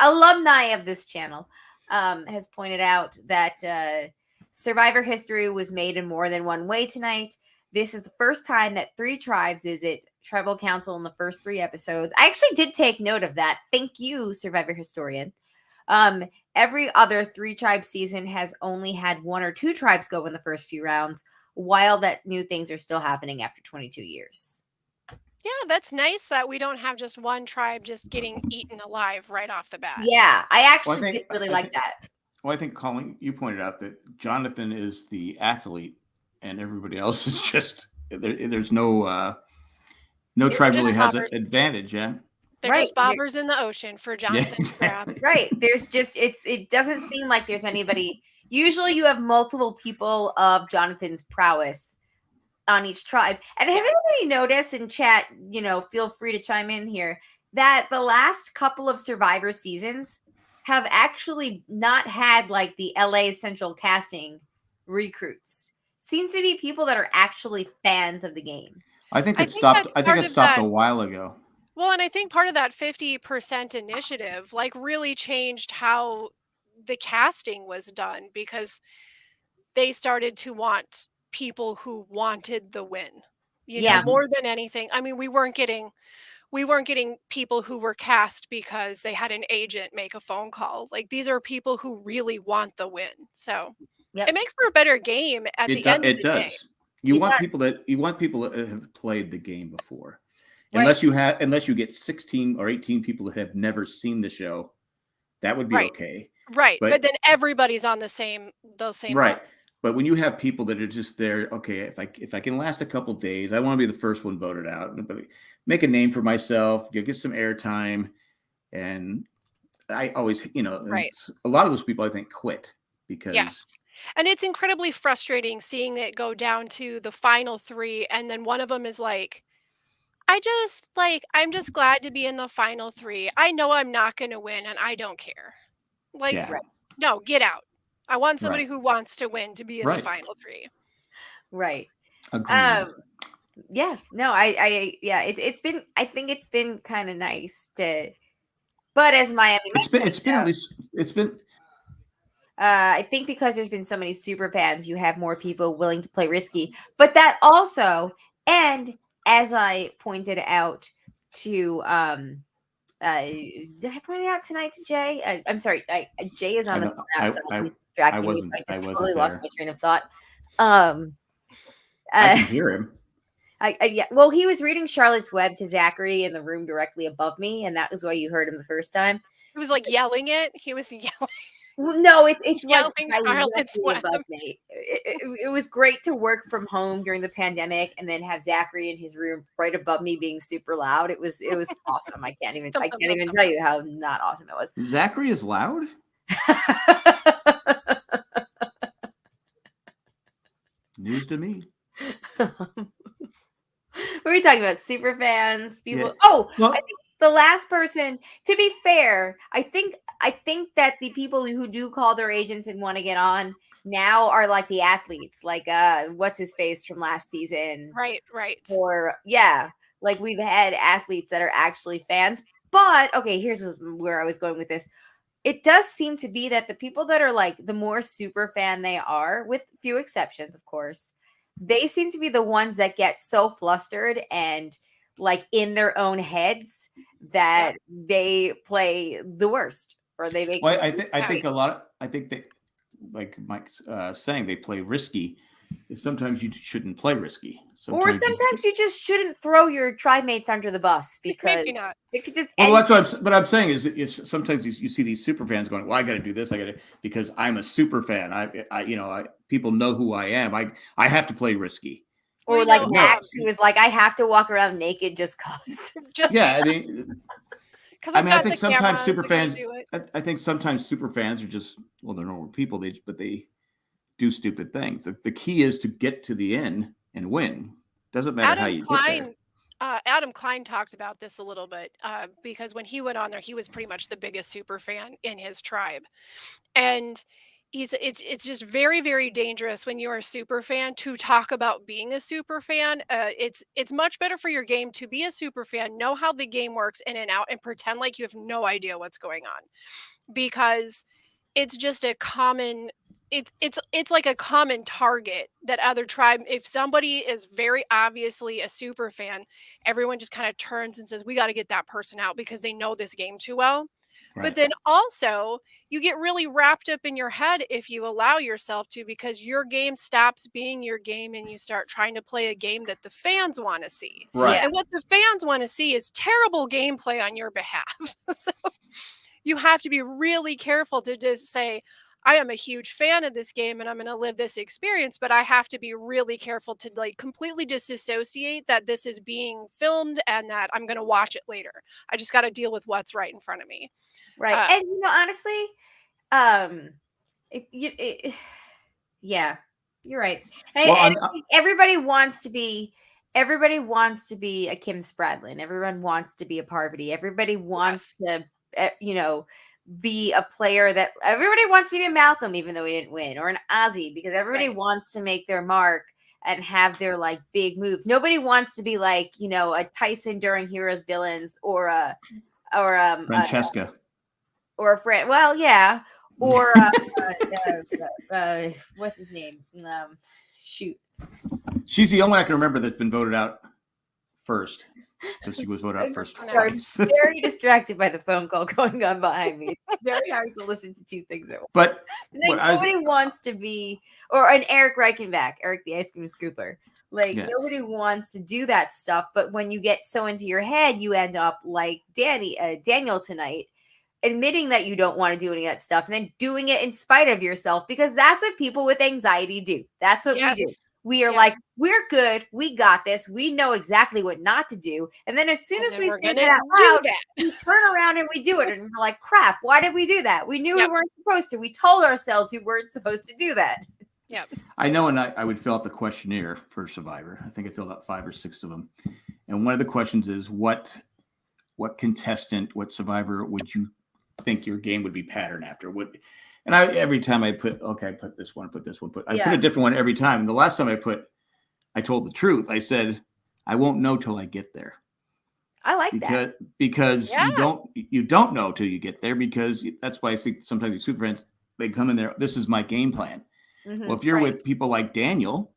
alumni of this channel, has pointed out that Survivor history was made in more than one way tonight. This is the first time that 3 tribes visit tribal council in the first 3 episodes. I actually did take note of that. Thank you, Survivor historian. Every other 3 tribe season has only had 1 or 2 tribes go in the first few rounds, while that new things are still happening after 22 years. Yeah, that's nice that we don't have just one tribe just getting eaten alive right off the bat. Yeah, I actually did really like that. Well, I think, Colin, you pointed out that Jonathan is the athlete and everybody else is just, there's no tribe really has an advantage, yeah? They're just bobbers in the ocean for Jonathan. Yeah. Right. There's just, it doesn't seem like there's anybody. Usually you have multiple people of Jonathan's prowess on each tribe. And has anybody noticed in chat, feel free to chime in here, that the last couple of Survivor seasons have actually not had like the LA Central casting recruits. Seems to be people that are actually fans of the game. I think it stopped a while ago. Well, and I think part of that 50% initiative like really changed how the casting was done, because they started to want people who wanted the win. You know, more than anything. I mean, we weren't getting people who were cast because they had an agent make a phone call. Like, these are people who really want the win. So it makes for a better game at the end of the day. You want people that have played the game before. Unless you get 16 or 18 people that have never seen the show, that would be okay. Right. But then everybody's on the same right. Level. But when you have people that are just there, okay, if I can last a couple of days, I want to be the first one voted out. Make a name for myself, get some airtime. And I always, a lot of those people I think quit because and it's incredibly frustrating seeing it go down to the final 3, and then one of them is like, I'm just glad to be in the final 3. I know I'm not going to win and I don't care. No, get out. I want somebody who wants to win to be in the final 3. Right. Agreed. Yeah. No, it's been kind of nice to, but as Miami, I think because there's been so many super fans, you have more people willing to play risky, but that also, and as I pointed out to, did I point it out tonight to Jay? I'm sorry. Jay is on the phone now, so he's distracting me. I just totally lost my train of thought. I can hear him. Well, he was reading Charlotte's Web to Zachary in the room directly above me, and that was why you heard him the first time. He was like yelling it. He was yelling. No, it's like Charlotte's Web. It was great to work from home during the pandemic and then have Zachary in his room right above me being super loud. It was awesome. I can't even tell you how not awesome it was. Zachary is loud? News to me. What are we talking about? Super fans, people. Yeah. Oh, well, I think the last person, to be fair, I think that the people who do call their agents and want to get on now are like the athletes, like what's his face from last season. Right. Or like we've had athletes that are actually fans. But okay, here's where I was going with this. It does seem to be that the people that are like the more super fan they are, with few exceptions, of course, they seem to be the ones that get so flustered and like in their own heads that they play the worst, or they make. Well, I think they, like Mike's saying, they play risky. Sometimes you shouldn't play risky. Sometimes you just shouldn't throw your tribe mates under the bus, because maybe not. It could just. Well, that's what I'm saying is sometimes you see these super fans going, "Well, I got to do this. I got to, because I'm a super fan. People know who I am. I have to play risky." Or like Max, who was like, "I have to walk around naked just cause." Yeah, I mean, I think sometimes super fans. I think sometimes super fans are just, well, they're normal people. They do stupid things. The key is to get to the end and win. Doesn't matter how you get there. Adam Klein talked about this a little bit because when he went on there, he was pretty much the biggest super fan in his tribe, and it's just very, very dangerous when you're a super fan to talk about being a super fan. It's much better for your game to be a super fan, know how the game works in and out, and pretend like you have no idea what's going on, because it's just a common. It's like a common target that other tribe, if somebody is very obviously a super fan, everyone just kind of turns and says, we got to get that person out because they know this game too well. Right. But then also you get really wrapped up in your head if you allow yourself to, because your game stops being your game and you start trying to play a game that the fans want to see. Right. And what the fans want to see is terrible gameplay on your behalf. So you have to be really careful to just say, I am a huge fan of this game and I'm going to live this experience, but I have to be really careful to like completely disassociate that this is being filmed and that I'm going to watch it later. I just got to deal with what's right in front of me. Right. And honestly, yeah, you're right. And everybody wants to be a Kim Spradlin. Everyone wants to be a Parvati. Everybody wants to, be a player that everybody wants to be a Malcolm, even though he didn't win, or an Ozzy, because everybody wants to make their mark and have their like big moves. Nobody wants to be like, a Tyson during Heroes Villains, or Francesca, or a friend. Well, yeah. Or what's his name? Shoot. She's the only one I can remember that's been voted out first, because she was voted out first twice. Very distracted by the phone call going on behind me. It's very hard to listen to two things at once. But nobody wants to be, or an Eric Reichenbach, Eric the Ice Cream Scooper. Nobody wants to do that stuff. But when you get so into your head, you end up like Daniel tonight, admitting that you don't want to do any of that stuff and then doing it in spite of yourself, because that's what people with anxiety do. That's what we do. We are like, we're good. We got this. We know exactly what not to do. And then as soon as we say that out loud, we turn around and we do it. And we're like, crap, why did we do that? We knew we weren't supposed to. We told ourselves we weren't supposed to do that. Yeah. I know, and I would fill out the questionnaire for Survivor. I think I filled out 5 or 6 of them. And one of the questions is, what contestant, what Survivor would you think your game would be patterned after? And every time I put this one, put a different one every time. And the last time I told the truth. I said, I won't know till I get there. I like that. Because you don't know till you get there, because that's why I see sometimes these super fans, they come in there, this is my game plan. Mm-hmm, well, if you're with people like Daniel,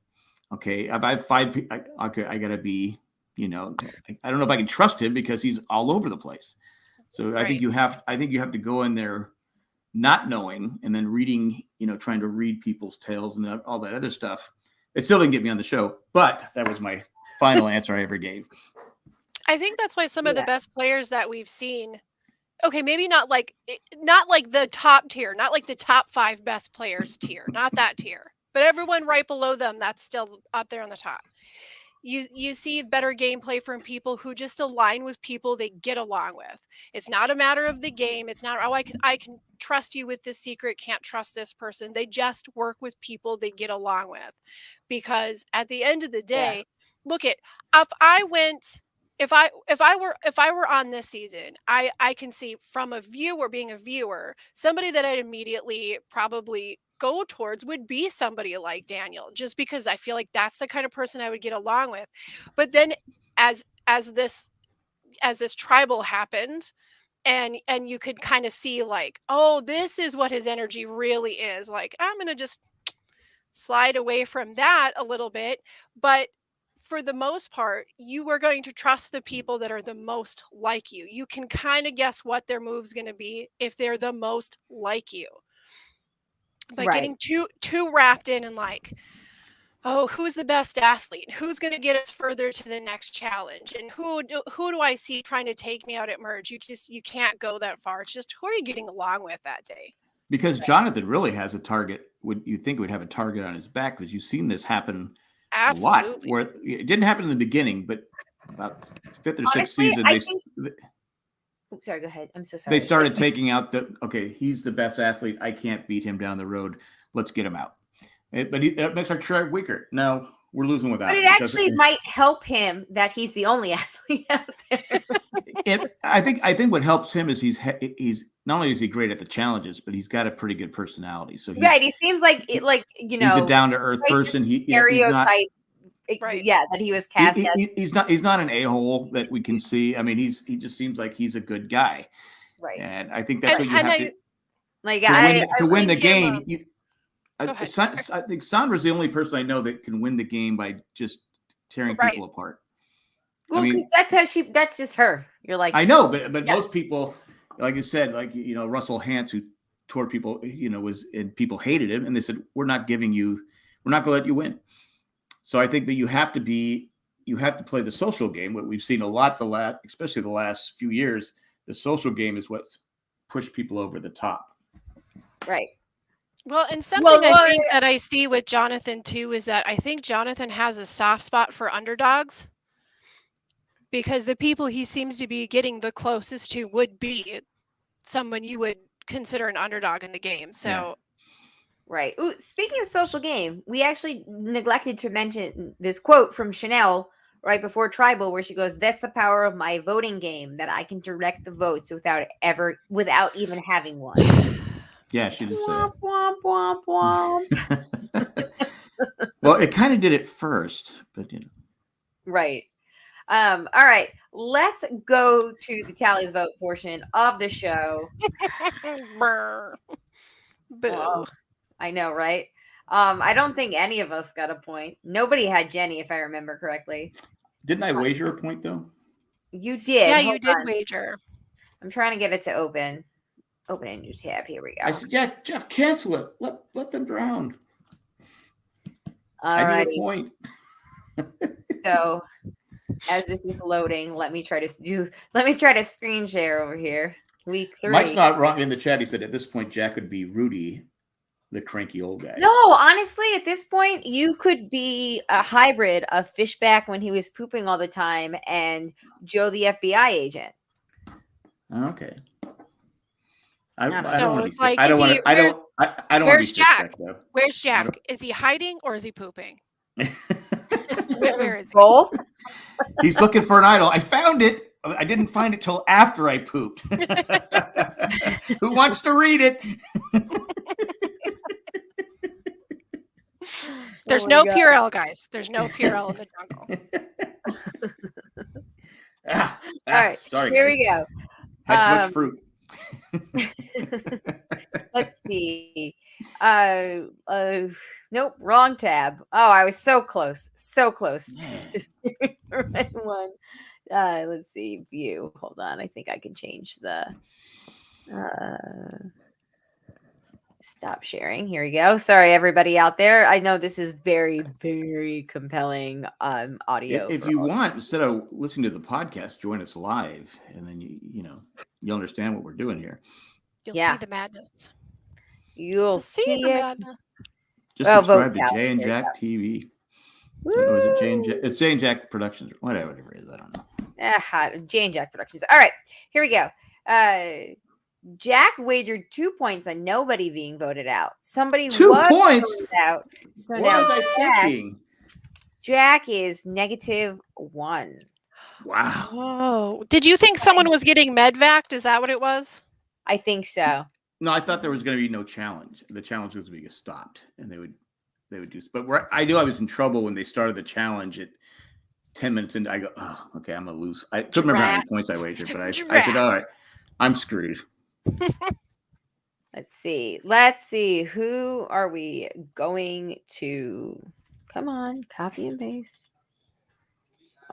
if I have 5, I got to be, I don't know if I can trust him because he's all over the place. So I think you have to go in there not knowing, and then reading, trying to read people's tales and all that other stuff. It still didn't get me on the show, but that was my final answer I ever gave. I think that's why some of the best players that we've seen, maybe not like the top tier, not like the top 5 best players tier, not that tier, but everyone right below them, that's still up there on the top. You see better gameplay from people who just align with people they get along with. It's not a matter of the game. It's not, I can trust you with this secret, can't trust this person. They just work with people they get along with. Because at the end of the day, look at, if I were on this season, I can see from being a viewer, somebody that I'd immediately probably go towards would be somebody like Daniel, just because I feel like that's the kind of person I would get along with. But then as this tribal happened, and you could kind of see like, oh, this is what his energy really is like, I'm going to just slide away from that a little bit. But for the most part, you are going to trust the people that are the most like you. You can kind of guess what their move's going to be if they're the most like you. But getting too wrapped in like, oh, who's the best athlete? Who's going to get us further to the next challenge? And who do I see trying to take me out at merge? You can't go that far. It's just, who are you getting along with that day? Because Jonathan really has a target. Would you think would have a target on his back? Because you've seen this happen a lot. Where it didn't happen in the beginning, but about 5th or 6th season, sorry, go ahead. I'm so sorry. They started taking out he's the best athlete. I can't beat him down the road. Let's get him out. But that makes our tribe weaker. Now we're losing without. But it actually might help him that he's the only athlete out there. I think what helps him is he's not only is he great at the challenges, but he's got a pretty good personality. So he seems like he's a down to earth person. Stereotype. That he was cast as. He's not an a-hole that we can see. I mean, he just seems like he's a good guy. Right. And I think that's what you have to win the game. I think Sandra's the only person I know that can win the game by just tearing people apart. Well, I mean, that's just her. You're like, I know, but most people, like you said, Russell Hantz, who tore people, and people hated him, and they said, we're not going to let you win. So I think that you have to play the social game. What we've seen a lot, especially the last few years, the social game is what's pushed people over the top. Right. Well, and something I think that I see with Jonathan too is that I think Jonathan has a soft spot for underdogs, because the people he seems to be getting the closest to would be someone you would consider an underdog in the game. So, right. Ooh, speaking of social game, we actually neglected to mention this quote from Chanel right before Tribal, where she goes, "That's the power of my voting game, that I can direct the votes without even having one." Yeah, she did say womp, womp, womp, womp. Well, it kind of did it first, but Right. All right. Let's go to the tally vote portion of the show. Boo. Oh, I know, right? I don't think any of us got a point. Nobody had Jenny, if I remember correctly. Didn't I wager a point though? You did. Yeah, you did wager. I'm trying to get it to open. Open a new tab. Here we go. I said, yeah, Jeff, cancel it. Let them drown. All I right. need a point. So, as this is loading, let me try to screen share over here. Week 3. Mike's not wrong in the chat. He said at this point, Jack would be Rudy, the cranky old guy. No, honestly, at this point, you could be a hybrid of Fishback when he was pooping all the time and Joe, the FBI agent. Okay. I don't want to like, I don't want to Where's be Jack? though. Where's Jack? Is he hiding or is he pooping? Where is he? Both? He's looking for an idol. I found it. I didn't find it till after I pooped. Who wants to read it? There's no Purell, guys. There's no Purell in the jungle. All right. Sorry. Here we go. Had too much fruit. Let's see. Nope, wrong tab. Oh, I was so close. Just the right one. Let's see. View. Hold on. I think I can change the stop sharing. Here we go. Sorry, everybody out there. I know this is very, very compelling audio. If you want, instead of listening to the podcast, join us live, and then you'll understand what we're doing here. You'll see the madness. You'll see the it. madness. Just subscribe to Jay and Jack TV. Or is it Jay and Jack? It's Jay and Jack Productions. Whatever it is, I don't know. Jay and Jack Productions. All right, here we go. Jack wagered 2 points on nobody being voted out. Somebody 2 points voted out. So what now was I thinking? Jack is -1. Wow. Oh, did you think someone was getting medvaced? Is that what it was? I think so. No, I thought there was going to be no challenge. The challenge was being stopped, and they would do. But I knew I was in trouble when they started the challenge at 10 minutes into. I go, oh, okay, I'm gonna lose. I couldn't remember how many points I wagered, but I said, all right, I'm screwed. Let's see. Who are we going to? Come on, copy and paste.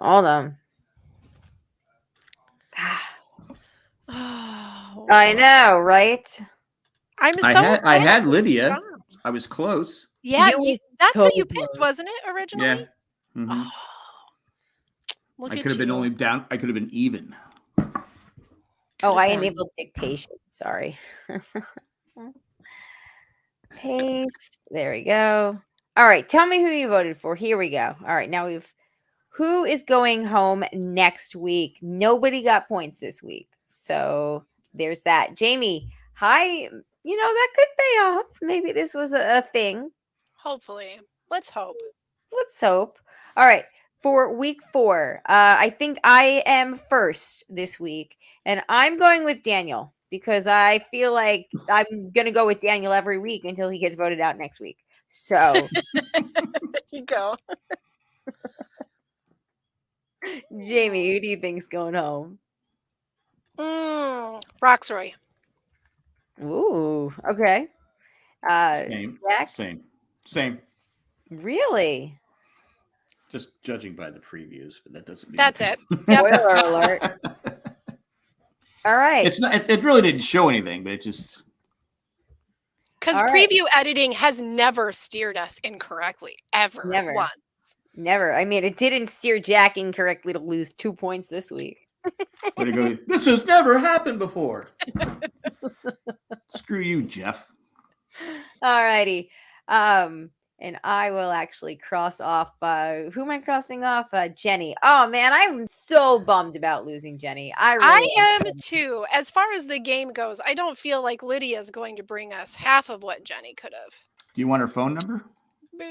Hold on. Oh, I know, right? I had Lydia. I was close. Yeah, that's so what you close. picked, wasn't it, originally? Yeah. Mm-hmm. Look I at could have been you. only down. I could have been even. I enabled dictation. Sorry. Paste. There we go. All right. Tell me who you voted for. Here we go. All right. Now who is going home next week? Nobody got points this week. So there's that. Jamie, hi. That could pay off. Maybe this was a thing. Hopefully. Let's hope. Let's hope. All right. For week 4, I think I am first this week, and I'm going with Daniel because I feel like I'm going to go with Daniel every week until he gets voted out next week. So, There you go. Jamie, who do you think's going home? Roxroy. Ooh, okay. Jack? Same. Really? Just judging by the previews, but that doesn't mean That's anything. it. Yep. Spoiler alert. All right. It's not. It really didn't show anything, but it just. Because preview editing has never steered us incorrectly, ever. Never. Once. Never. I mean, it didn't steer Jack incorrectly to lose 2 points this week. This has never happened before. Screw you, Jeff. All righty. And I will actually cross off. Who am I crossing off? Jenny. Oh man, I'm so bummed about losing Jenny. I am too. As far as the game goes, I don't feel like Lydia is going to bring us half of what Jenny could have. Do you want her phone number?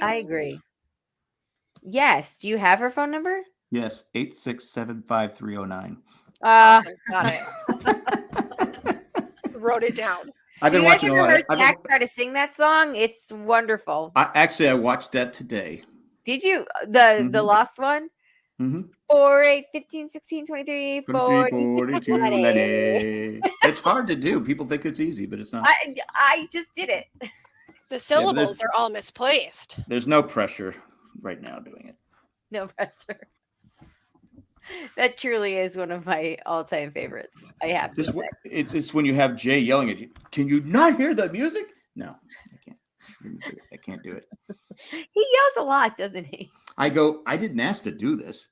I agree. Yes. Do you have her phone number? Yes, 8675309. Awesome. Got it. Wrote it down. I've been watching a lot. Heard Jack try to sing that song? It's wonderful. I watched that today. Did you? The lost one? Mm-hmm. 4, 8, 15, 16, 23, 42, 90. It's hard to do. People think it's easy, but it's not. I just did it. The syllables are all misplaced. There's no pressure right now doing it. No pressure. That truly is one of my all-time favorites. I have to say. It's when you have Jay yelling at you. Can you not hear the music? No, I can't. I can't do it. He yells a lot, doesn't he? I didn't ask to do this.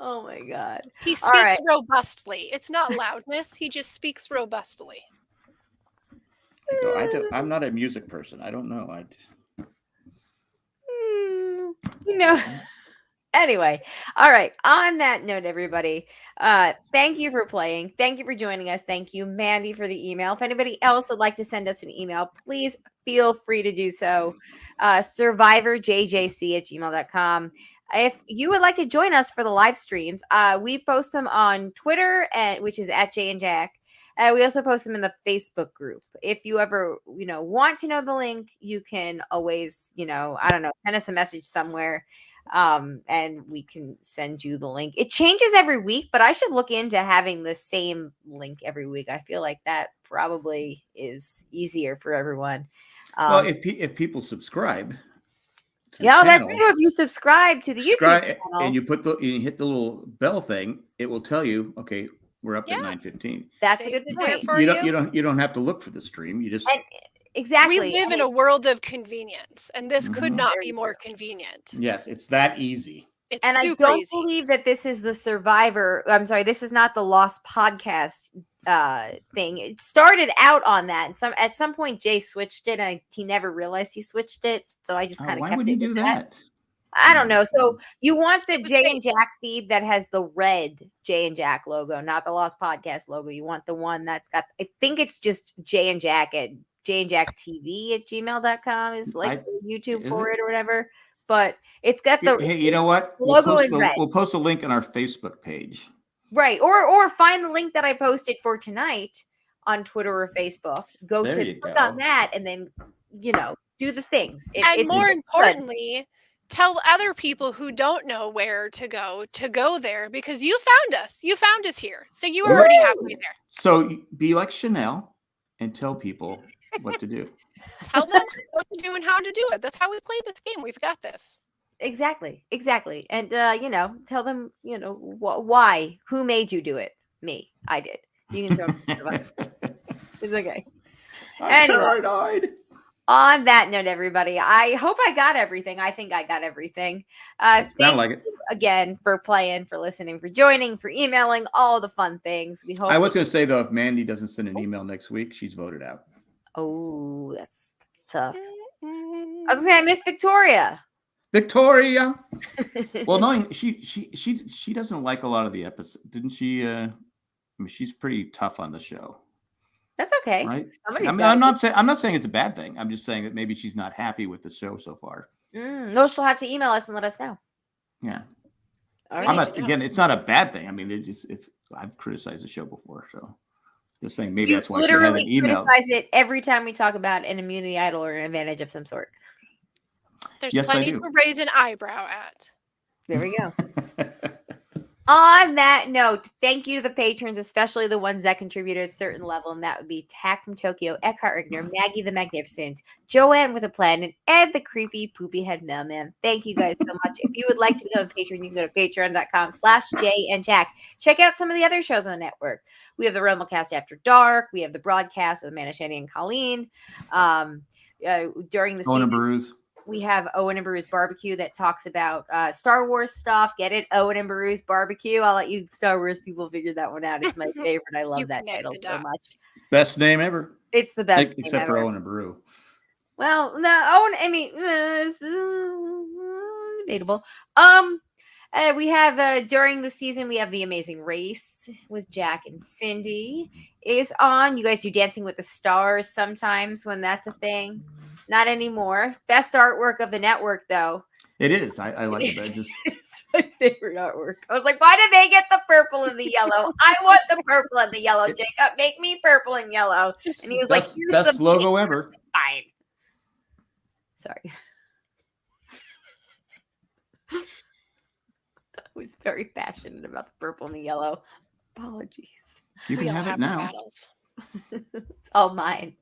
Oh my God. He speaks robustly. It's not loudness. He just speaks robustly. I'm not a music person. I don't know. Anyway, all right. On that note, everybody, thank you for playing. Thank you for joining us. Thank you, Mandy, for the email. If anybody else would like to send us an email, please feel free to do so. survivorjjc@gmail.com. If you would like to join us for the live streams, we post them on Twitter, which is @JandJack. We also post them in the Facebook group. If you ever, want to know the link, you can always, send us a message somewhere. And we can send you the link. It changes every week, but I should look into having the same link every week. I feel like that probably is easier for everyone. Well, if people subscribe, that's true. If you subscribe to the YouTube channel and you hit the little bell thing, it will tell you, okay, we're up at 9:15. That's a good point. You don't have to look for the stream. You just. Exactly. We live in a world of convenience, and this could not be more convenient. Yes, it's that easy. It's and super I don't easy. believe that this is the Survivor. I'm sorry, this is not the Lost podcast thing. It started out on that, and at some point Jay switched it, and he never realized he switched it. So I just kind of why kept would it you do that? I don't know. So you want the Jay and Jack feed that has the red Jay and Jack logo, not the Lost podcast logo. You want the one that's got. I think it's just Jay and Jack at jandjacktv@gmail.com is like YouTube for it or whatever. But it's got the hey, you know what? Logo in red. We'll post a link on our Facebook page. Right. Or find the link that I posted for tonight on Twitter or Facebook. Click on that and then, do the things. And more importantly, tell other people who don't know where to go there because you found us. You found us here. So you were already halfway there. So be like Chanel and tell people what to do. Tell them what to do and how to do it. That's how we play this game. We've got this. Exactly. And tell them, why, who made you do it? Me. I did. You can throw us. It's okay. I'm paranoid. On that note, everybody, I hope I got everything. I think I got everything. Sound like it. Again for playing, for listening, for joining, for emailing, all the fun things. We hope. I was going to say though, if Mandy doesn't send an email next week, she's voted out. Oh, that's tough. I was gonna say I miss Victoria. Victoria. Well, no, she doesn't like a lot of the episodes, didn't she? I mean, she's pretty tough on the show. That's okay. Right? I'm not saying it's a bad thing. I'm just saying that maybe she's not happy with the show so far. No, she'll have to email us and let us know. Yeah. I'm not. Again, it's not a bad thing. I mean, I've criticized the show before, so just saying maybe that's why she hasn't emailed. Criticize it every time we talk about an immunity idol or an advantage of some sort. There's plenty to raise an eyebrow at. There we go. On that note, thank you to the patrons, especially the ones that contributed a certain level, and that would be Tack from Tokyo, Eckhart Rigner, Maggie the Magnificent, Joanne with a Plan, and Ed the Creepy Poopy Head Mailman. Thank you guys so much. If you would like to become a patron, you can go to patreon.com/JandJack. Check out some of the other shows on the network. We have the Rumblecast After Dark. We have the broadcast with Amanda Shandy and Colleen. During the season. Bruce. We have Owen and Baru's Barbecue that talks about Star Wars stuff. Get it? Owen and Baru's Barbecue. I'll let you Star Wars people figure that one out. It's my favorite. I love that title so much. Best name ever. It's the best except for Owen and Baru. Well, no, Owen, I mean, it's debatable. We have during the season, we have The Amazing Race with Jack and Cindy is on. You guys do Dancing with the Stars sometimes when that's a thing. Not anymore. Best artwork of the network, though. It is. I like it. It's my favorite artwork. I was like, why did they get the purple and the yellow? I want the purple and the yellow. Jacob, make me purple and yellow. And he was like, here's best logo ever. Fine. Sorry. I was very passionate about the purple and the yellow. Apologies. You can have it now. It's all mine.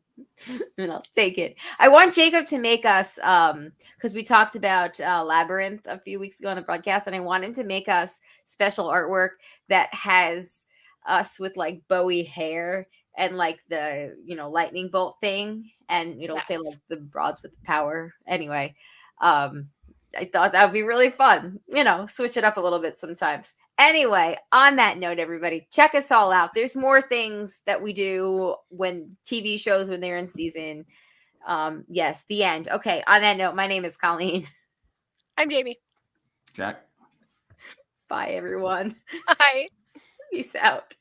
And I'll take it. I want Jacob to make us because we talked about Labyrinth a few weeks ago on the broadcast, and I want him to make us special artwork that has us with like Bowie hair and like the lightning bolt thing, and it'll say like the broads with the power. Anyway, I thought that would be really fun. Switch it up a little bit sometimes. Anyway, on that note, everybody, check us all out. There's more things that we do when TV shows, when they're in season. Yes, the end. Okay, on that note, my name is Colleen. I'm Jamie. Jack. Bye, everyone. Bye. Peace out.